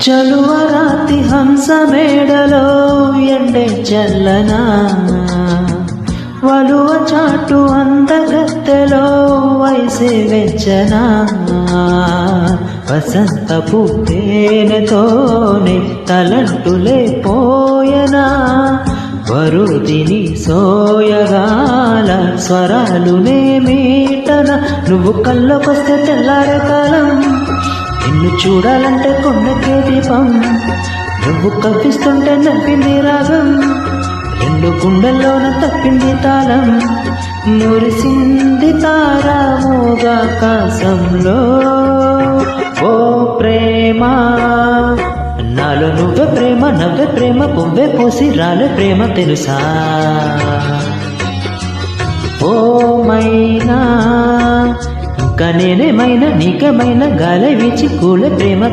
చలువరాతి హంస మేడలో ఎండే చల్లనా, వలువ చాటు అందగత్తెలో వయసే వెచ్చనా, వసంతపు తేనెతోనే తలంటులే పోయనా, వరుదిని సోయగాల స్వరాలునే మీటన, నువ్వు కళ్ళకొస్తే తెల్లారే కాలం, నిన్ను చూడాలంటే కొండకే దీపం, నువ్వు కవ్విస్తుంటే నవ్వింది రాగం, రెండు గుండెల్లోన తప్పింది తాళం, మురిసింది తారామోగాకాశంలో. ఓ ప్రేమ నాలో నువ్వే ప్రేమ, నవ్వే ప్రేమ, పువ్వే పూసి రాలే ప్రేమ తెలుసా. ఓ మైనా ఇంకా నేనేమైనా నీకేమైనా గాలి వీచి కూలే ప్రేమ.